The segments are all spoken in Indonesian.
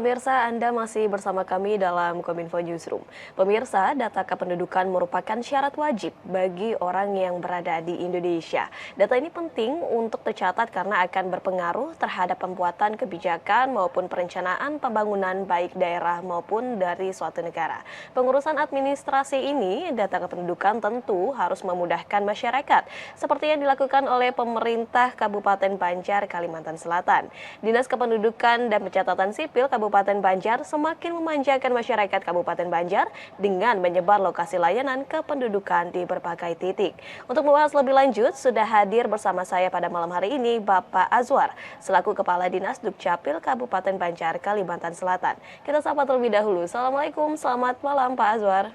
pemirsa, Anda masih bersama kami dalam Kominfo Newsroom. Pemirsa, data kependudukan merupakan syarat wajib bagi orang yang berada di Indonesia. Data ini penting untuk tercatat karena akan berpengaruh terhadap pembuatan kebijakan maupun perencanaan pembangunan baik daerah maupun dari suatu negara. Pengurusan administrasi ini, data kependudukan tentu harus memudahkan masyarakat, seperti yang dilakukan oleh pemerintah Kabupaten Banjar, Kalimantan Selatan. Dinas Kependudukan dan Pencatatan Sipil Kabupaten Banjar semakin memanjakan masyarakat Kabupaten Banjar dengan menyebar lokasi layanan kependudukan di berbagai titik. Untuk membahas lebih lanjut, sudah hadir bersama saya pada malam hari ini Bapak Azwar, selaku Kepala Dinas Dukcapil Kabupaten Banjar, Kalimantan Selatan. Kita sapa terlebih dahulu. Assalamualaikum, selamat malam Pak Azwar.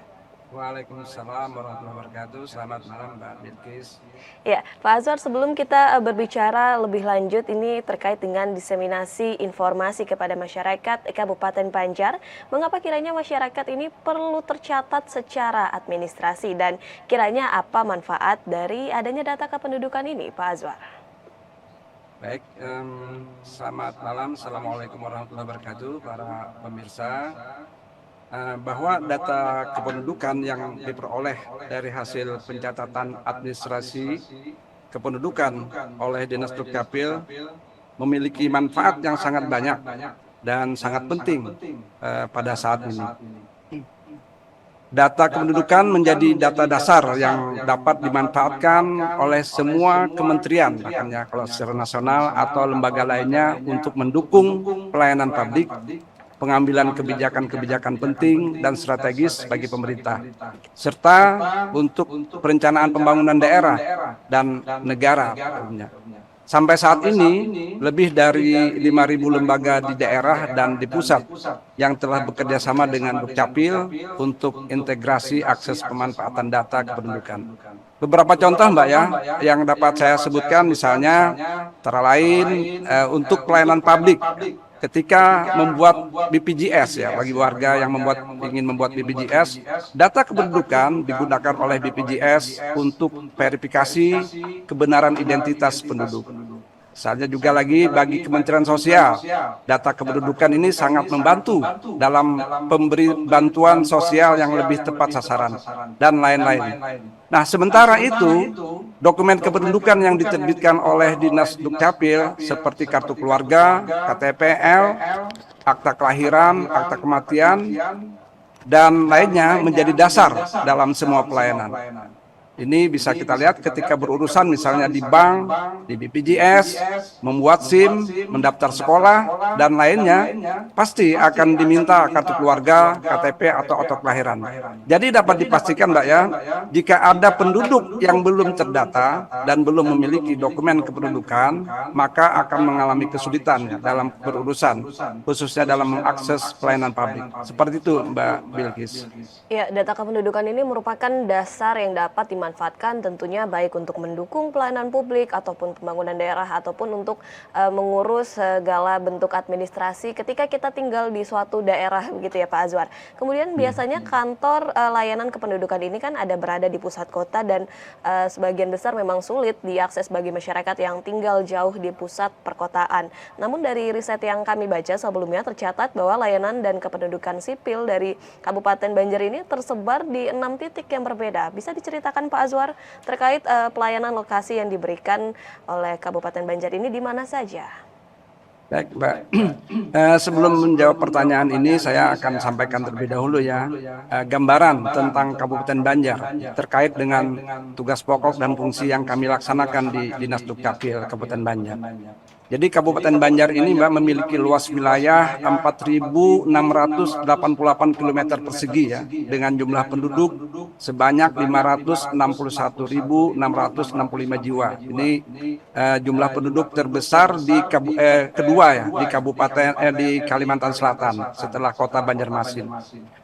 Waalaikumsalam warahmatullahi wabarakatuh. Selamat malam Mbak Bilkis. Ya, Pak Azwar, sebelum kita berbicara lebih lanjut ini terkait dengan diseminasi informasi kepada masyarakat Kabupaten Banjar, mengapa kiranya masyarakat ini perlu tercatat secara administrasi dan kiranya apa manfaat dari adanya data kependudukan ini, Pak Azwar? Baik, selamat malam. Assalamualaikum warahmatullahi wabarakatuh para pemirsa. Bahwa data kependudukan yang diperoleh dari hasil pencatatan administrasi kependudukan oleh Dinas Dukcapil memiliki manfaat yang sangat banyak dan sangat penting pada saat ini. Data kependudukan menjadi data dasar yang dapat dimanfaatkan oleh semua kementerian, bahkan ya kalau secara nasional atau lembaga lainnya untuk mendukung pelayanan publik, pengambilan kebijakan-kebijakan penting dan strategis bagi pemerintah, serta untuk perencanaan pembangunan daerah dan negara. Sampai saat ini, lebih dari 5.000 lembaga di daerah dan di pusat yang telah bekerja sama dengan Dukcapil untuk integrasi akses pemanfaatan data kependudukan. Beberapa contoh Mbak ya, yang dapat saya sebutkan misalnya, antara lain untuk pelayanan publik. Ketika membuat BPJS ya, bagi warga yang ingin membuat BPJS, data kependudukan digunakan oleh BPJS untuk verifikasi kebenaran identitas penduduk. Misalnya juga lagi bagi Kementerian Sosial, data kependudukan ini sangat membantu dalam pemberi bantuan sosial yang lebih tepat sasaran dan lain-lain. Nah, sementara itu, dokumen kependudukan yang diterbitkan oleh Dinas Dukcapil seperti kartu keluarga, KTP-L, akta kelahiran, akta kematian, dan lainnya menjadi dasar dalam semua pelayanan. Ini bisa kita lihat ketika berurusan misalnya di bank, di BPJS, membuat SIM, mendaftar sekolah, dan lainnya, pasti akan diminta kartu keluarga, KTP, atau akta kelahiran. Jadi dapat dipastikan Mbak ya, jika ada penduduk yang belum terdata dan belum memiliki dokumen kependudukan, maka akan mengalami kesulitan ya, dalam berurusan, khususnya dalam mengakses pelayanan publik. Seperti itu Mbak Bilkis. Ya, data kependudukan ini merupakan dasar yang dapat dimanfaatkan tentunya baik untuk mendukung pelayanan publik ataupun pembangunan daerah ataupun untuk mengurus segala bentuk administrasi ketika kita tinggal di suatu daerah begitu ya Pak Azwar. Kemudian biasanya kantor layanan kependudukan ini kan ada berada di pusat kota dan sebagian besar memang sulit diakses bagi masyarakat yang tinggal jauh di pusat perkotaan. Namun dari riset yang kami baca sebelumnya tercatat bahwa layanan dan kependudukan sipil dari Kabupaten Banjar ini tersebar di 6 titik yang berbeda. Bisa diceritakan Pak Azwar terkait pelayanan lokasi yang diberikan oleh Kabupaten Banjar ini di mana saja? Baik Mbak, sebelum menjawab pertanyaan ini saya akan sampaikan terlebih dahulu ya gambaran tentang Kabupaten Banjar terkait dengan tugas pokok dan fungsi yang kami laksanakan di Dinas Dukcapil Kabupaten Banjar. Jadi Kabupaten Banjar ini Mbak memiliki luas wilayah 4.688 km persegi ya, dengan jumlah penduduk sebanyak 561.665 jiwa. Ini jumlah penduduk terbesar di kedua ya di di Kalimantan Selatan setelah kota Banjarmasin.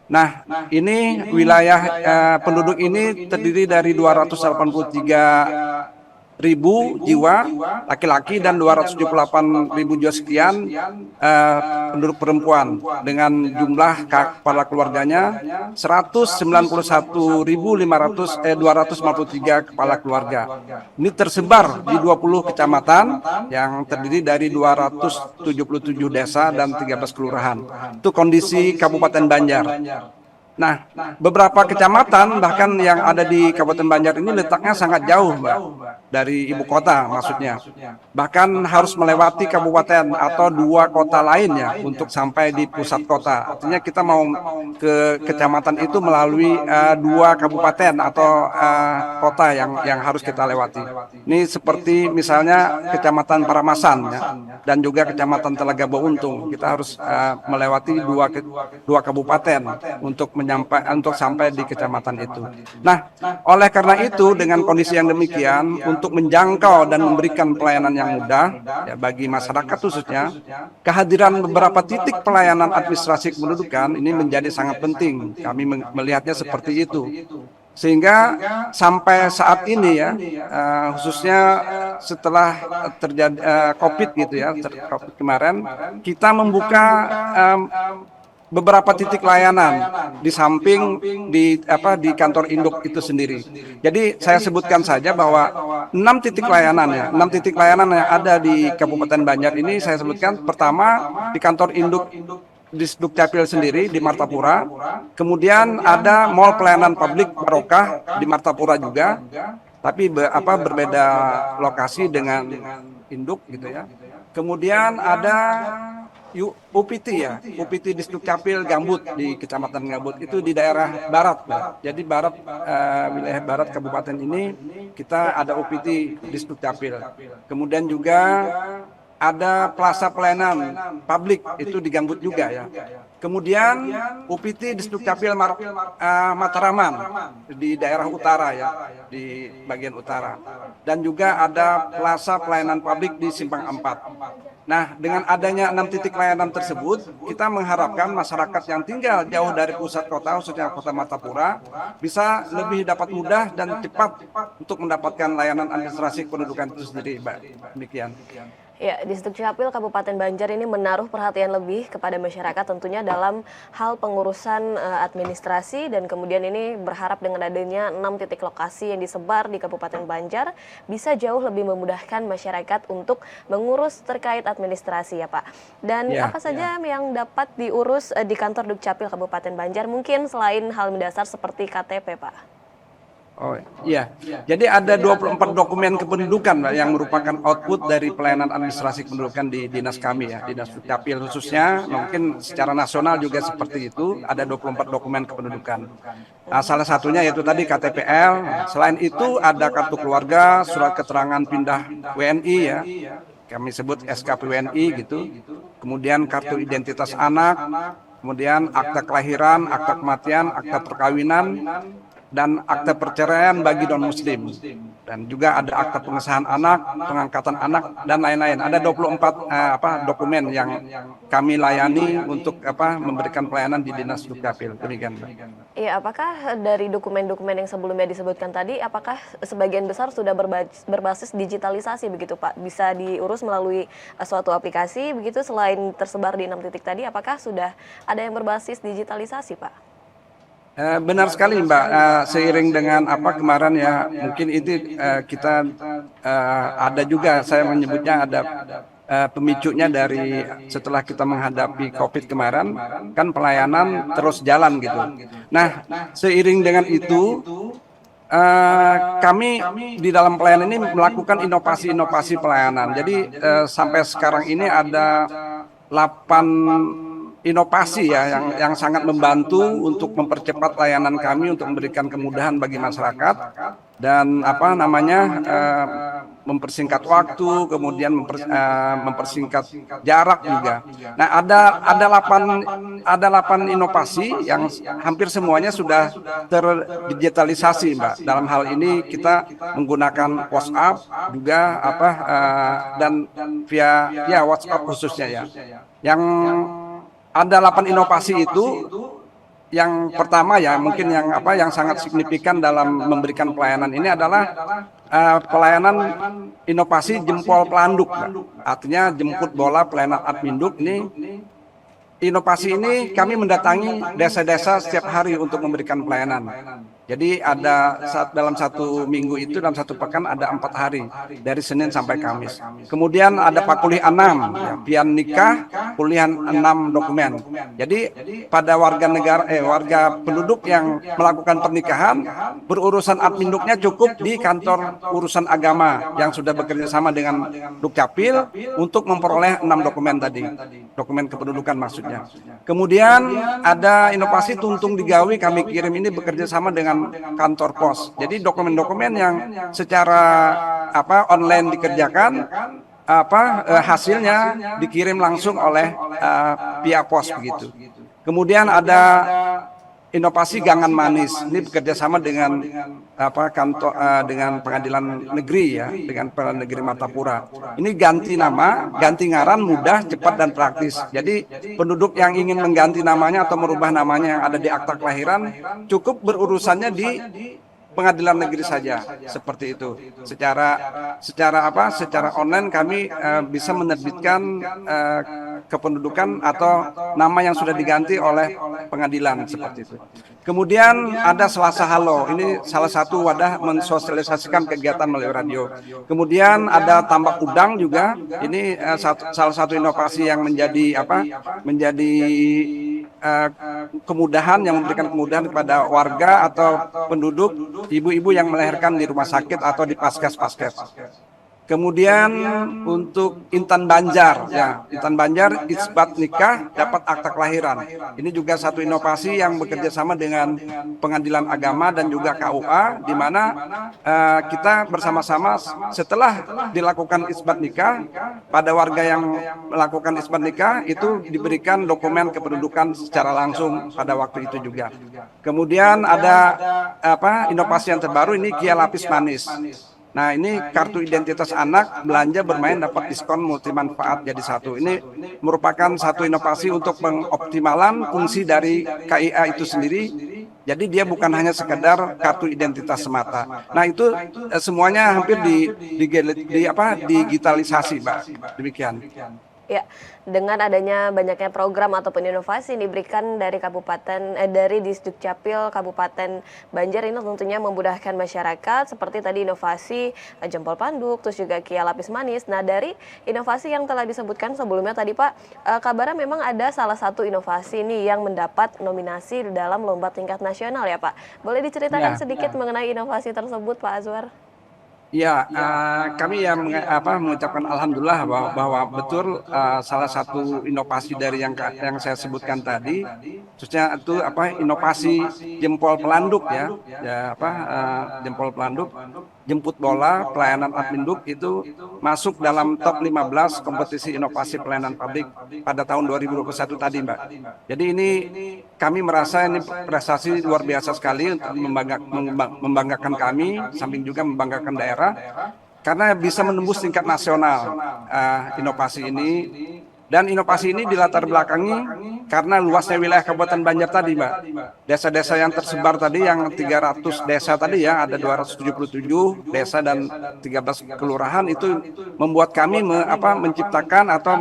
Nah, ini wilayah penduduk ini terdiri dari 283 ribu jiwa laki-laki dan 278 ribu jiwa sekian penduduk perempuan, dengan jumlah kepala keluarganya 253 kepala keluarga. Ini tersebar di 20 kecamatan yang terdiri dari 277 desa dan 13 kelurahan. Itu kondisi Kabupaten Banjar. Nah, beberapa kecamatan bahkan yang ada di Kabupaten Banjar ini letaknya sangat jauh, Mbak, dari ibu kota maksudnya. Bahkan harus melewati kabupaten atau 2 kota lainnya untuk sampai di pusat kota. Artinya kita mau ke kecamatan itu melalui 2 kabupaten atau kota yang harus kita lewati. Ini seperti misalnya Kecamatan Paramasan ya, dan juga Kecamatan Telaga Bountung. Kita harus melewati dua kabupaten untuk sampai di kecamatan itu. Nah, oleh karena itu dengan kondisi yang demikian, untuk menjangkau dan memberikan pelayanan yang mudah ya, bagi masyarakat khususnya, kehadiran beberapa titik pelayanan administrasi kependudukan ini menjadi sangat penting. Kami melihatnya seperti itu. Sehingga sampai saat ini ya, khususnya setelah terjadi COVID gitu ya, COVID kemarin, kita membuka beberapa titik layanan di samping di kantor induk itu sendiri. Jadi saya sebutkan saja bahwa 6 titik layanan yang ada di Kabupaten Banjar ini saya sebutkan. Pertama di kantor induk di Dukcapil sendiri di Martapura, kemudian ada Mall Pelayanan Publik Barokah di Martapura juga, tapi berbeda lokasi dengan induk gitu ya. Kemudian ada UPT ya, UPT di Dukcapil Gambut di Kecamatan Gambut, itu di daerah barat, Pak. Jadi barat, wilayah barat kabupaten ini kita ada UPT di Dukcapil. Kemudian juga ada Plaza Pelayanan Publik itu di Gambut juga ya. Kemudian UPT di Dukcapil Mataraman di daerah utara ya, di bagian utara. Dan juga ada Plaza Pelayanan Publik di Simpang 4. Nah, dengan adanya 6 titik layanan tersebut, kita mengharapkan masyarakat yang tinggal jauh dari pusat kota, khususnya kota Martapura, bisa lebih dapat mudah dan cepat untuk mendapatkan layanan administrasi kependudukan itu sendiri, Mbak. Demikian. Ya, di Dukcapil Kabupaten Banjar ini menaruh perhatian lebih kepada masyarakat tentunya dalam hal pengurusan administrasi, dan kemudian ini berharap dengan adanya 6 titik lokasi yang disebar di Kabupaten Banjar bisa jauh lebih memudahkan masyarakat untuk mengurus terkait administrasi ya Pak. Dan apa saja yang dapat diurus di kantor Dukcapil Kabupaten Banjar, mungkin selain hal mendasar seperti KTP Pak? Oh iya, jadi ada 24 dokumen kependudukan yang merupakan output dari pelayanan administrasi kependudukan di dinas kami ya, Dinas Dukcapil khususnya, mungkin secara nasional juga seperti itu, ada 24 dokumen kependudukan. Nah, salah satunya yaitu tadi KTPL, selain itu ada kartu keluarga, surat keterangan pindah WNI ya, kami sebut SKPWNI gitu, kemudian kartu identitas anak, kemudian akta kelahiran, akta kematian, akta perkawinan, dan akta perceraian bagi non-muslim, dan juga ada akta pengesahan anak, pengangkatan anak, dan lain-lain. Ada 24 dokumen yang kami layani untuk memberikan pelayanan di Dinas Dukcapil. Demikian. Iya, apakah dari dokumen-dokumen yang sebelumnya disebutkan tadi, apakah sebagian besar sudah berbasis digitalisasi begitu Pak? Bisa diurus melalui suatu aplikasi begitu, selain tersebar di 6 titik tadi, apakah sudah ada yang berbasis digitalisasi Pak? Benar sekali Mbak, seiring dengan kemarin ya, mungkin itu kita ada juga, saya menyebutnya ada pemicunya dari setelah kita menghadapi COVID kemarin, kan pelayanan terus jalan gitu. Nah, seiring dengan itu, kami di dalam pelayanan ini melakukan inovasi-inovasi pelayanan. Jadi sampai sekarang ini ada 8 inovasi ya yang sangat membantu untuk mempercepat layanan kami, untuk memberikan kemudahan bagi masyarakat, dan mempersingkat waktu, kemudian mempersingkat jarak juga. Nah, ada 8 inovasi yang hampir semuanya sudah terdigitalisasi, Mbak. Dalam hal ini kita menggunakan WhatsApp juga dan via WhatsApp khususnya ya. Yang ada 8 inovasi itu, yang pertama ya mungkin yang sangat signifikan dalam memberikan pelayanan ini adalah pelayanan inovasi jempol pelanduk, Mbak. Artinya jemput bola pelayanan Adminduk ini. Inovasi ini kami mendatangi desa-desa setiap hari untuk memberikan pelayanan. Jadi dalam satu minggu itu, dalam satu pekan ada 4 hari, dari Senin sampai Kamis. Kemudian ada pakuli 6, ya, pian nikah, kuliah 6 dokumen. Jadi pada warga penduduk yang melakukan pernikahan, berurusan adminduknya cukup di kantor urusan agama yang sudah bekerja sama dengan Dukcapil untuk memperoleh 6 dokumen tadi, dokumen kependudukan maksudnya. Kemudian ada inovasi tuntung digawi, kami kirim ini bekerja sama dengan kantor pos. Jadi dokumen-dokumen yang secara online dikerjakan, hasilnya dikirim langsung oleh pihak pos begitu. Kemudian ada inovasi gangan manis, ini bekerja sama dengan kantor dengan pengadilan negeri, ya, dengan pengadilan negeri Martapura. Ini ganti nama, ganti ngaran mudah, cepat dan praktis. Jadi penduduk yang ingin mengganti namanya atau merubah namanya yang ada di akta kelahiran cukup berurusannya di pengadilan negeri saja, seperti itu. Secara online kami bisa menerbitkan kependudukan atau nama yang sudah diganti oleh pengadilan, seperti itu. Kemudian ada Selasa Halo, ini salah satu wadah mensosialisasikan kegiatan melalui radio. Kemudian ada Tambak Udang juga, ini salah satu inovasi yang menjadi kemudahan, yang memberikan kemudahan kepada warga atau penduduk, ibu-ibu yang melahirkan di rumah sakit atau di paskes-paskes. Kemudian untuk Intan Banjar, ya, Intan Banjar isbat nikah dapat akta kelahiran. Ini juga satu inovasi yang bekerja sama dengan Pengadilan Agama dan juga KUA, di mana kita bersama-sama setelah dilakukan isbat nikah, pada warga yang melakukan isbat nikah itu diberikan dokumen kependudukan secara langsung pada waktu itu juga. Kemudian ada inovasi yang terbaru, ini Kia Lapis Manis. Nah, ini kartu identitas anak, belanja bermain dapat diskon multi manfaat jadi satu. Ini merupakan satu inovasi untuk pengoptimalan fungsi dari KIA itu sendiri. Jadi dia bukan hanya sekedar kartu identitas semata. Nah, itu semuanya hampir digitalisasi, Mbak. Demikian. Ya, dengan adanya banyaknya program ataupun inovasi yang diberikan dari dari Disdukcapil Kabupaten Banjar, ini tentunya memudahkan masyarakat, seperti tadi inovasi jempol panduk, terus juga Kia Lapis Manis. Nah, dari inovasi yang telah disebutkan sebelumnya tadi, Pak, kabarnya memang ada salah satu inovasi nih yang mendapat nominasi dalam lomba tingkat nasional, ya, Pak. Boleh diceritakan sedikit mengenai inovasi tersebut, Pak Azwar? Ya, kami mengucapkan alhamdulillah bahwa betul salah satu inovasi dari yang saya sebutkan tadi, khususnya itu inovasi jempol pelanduk, jempol pelanduk, jemput bola, pelayanan Adminduk itu masuk dalam top 15 kompetisi inovasi pelayanan publik pada tahun 2021 tadi, Mbak. Jadi ini kami merasa ini prestasi luar biasa sekali untuk membanggakan kami, samping juga membanggakan daerah, karena bisa menembus tingkat nasional inovasi ini. Dan inovasi ini dilatar belakangi karena luasnya wilayah Kabupaten Banjar tadi, Mbak. Desa-desa yang tersebar tadi, yang 300 desa tadi, ya, ada 277 desa dan 13 kelurahan, itu membuat kami menciptakan atau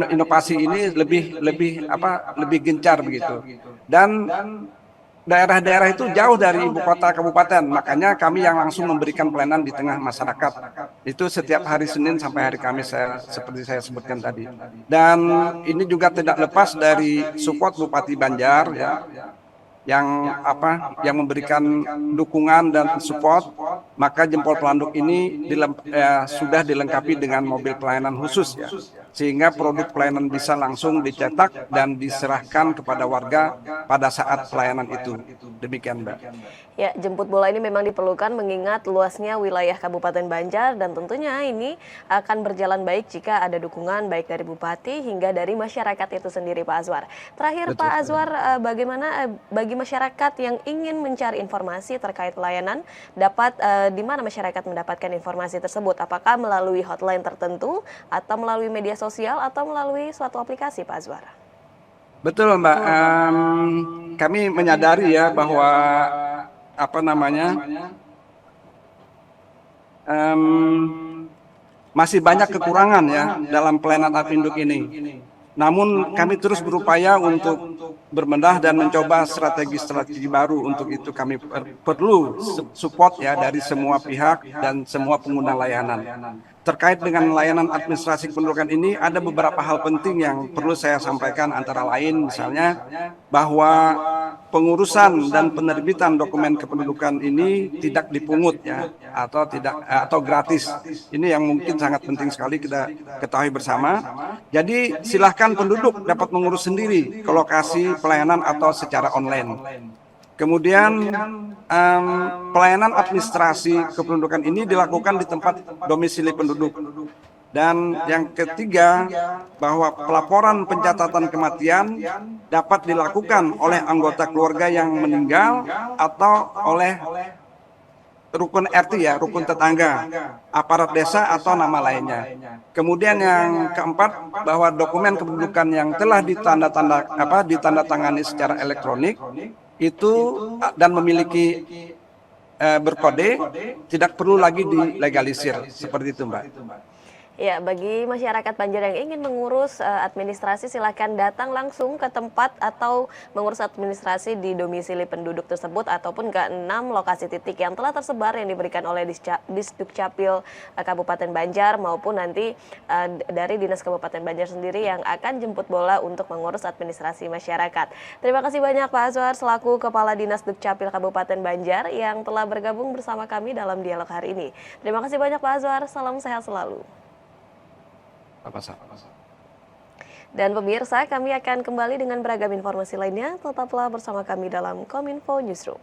inovasi ini lebih gencar begitu. Dan daerah-daerah itu jauh dari ibu kota kabupaten, makanya kami yang langsung memberikan pelayanan di tengah masyarakat. Itu setiap hari Senin sampai hari Kamis, seperti saya sebutkan tadi. Dan ini juga tidak lepas dari support Bupati Banjar, ya, yang memberikan dukungan dan support. Maka jempol pelanduk ini sudah dilengkapi dengan mobil pelayanan khusus, ya, sehingga produk pelayanan bisa langsung dicetak dan diserahkan kepada warga pada saat pelayanan itu. Demikian, Mbak. Ya, jemput bola ini memang diperlukan mengingat luasnya wilayah Kabupaten Banjar, dan tentunya ini akan berjalan baik jika ada dukungan baik dari Bupati hingga dari masyarakat itu sendiri, Pak Azwar. Terakhir, Pak Azwar, bagaimana bagi masyarakat yang ingin mencari informasi terkait pelayanan, dapat di mana masyarakat mendapatkan informasi tersebut? Apakah melalui hotline tertentu, atau melalui media sosial, atau melalui suatu aplikasi, Pak Azwar? Betul, Mbak. Kami menyadari, ya, bahwa apa namanya, masih banyak kekurangan ya dalam pelayanan Apinduk ini. Namun kami terus berupaya untuk berbenah dan mencoba strategi-strategi baru. Untuk itu kami perlu support ya dari semua pihak dan semua pengguna layanan. Terkait dengan layanan administrasi kependudukan ini, ada beberapa hal penting yang perlu saya sampaikan, antara lain misalnya bahwa pengurusan dan penerbitan dokumen kependudukan ini tidak dipungut ya, atau gratis. Ini yang mungkin sangat penting sekali kita ketahui bersama. Jadi silahkan penduduk dapat mengurus sendiri ke lokasi pelayanan atau secara online. Kemudian pelayanan administrasi kependudukan ini dilakukan di tempat domisili penduduk. Dan yang ketiga, bahwa pelaporan pencatatan kematian dapat dilakukan oleh anggota keluarga yang meninggal atau oleh rukun RT ya, rukun tetangga, aparat desa atau nama lainnya. Kemudian yang keempat, bahwa dokumen kependudukan yang telah ditandatangani secara elektronik itu dan memiliki berkode tidak perlu lagi dilegalisir, seperti itu, Mbak. Ya, bagi masyarakat Banjar yang ingin mengurus administrasi, silakan datang langsung ke tempat atau mengurus administrasi di domisili penduduk tersebut ataupun ke 6 lokasi titik yang telah tersebar yang diberikan oleh Disdukcapil Kabupaten Banjar maupun nanti dari Dinas Kabupaten Banjar sendiri yang akan jemput bola untuk mengurus administrasi masyarakat. Terima kasih banyak Pak Azwar selaku Kepala Dinas Dukcapil Kabupaten Banjar yang telah bergabung bersama kami dalam dialog hari ini. Terima kasih banyak Pak Azwar, salam sehat selalu. Dan pemirsa, kami akan kembali dengan beragam informasi lainnya. Tetaplah bersama kami dalam Kominfo Newsroom.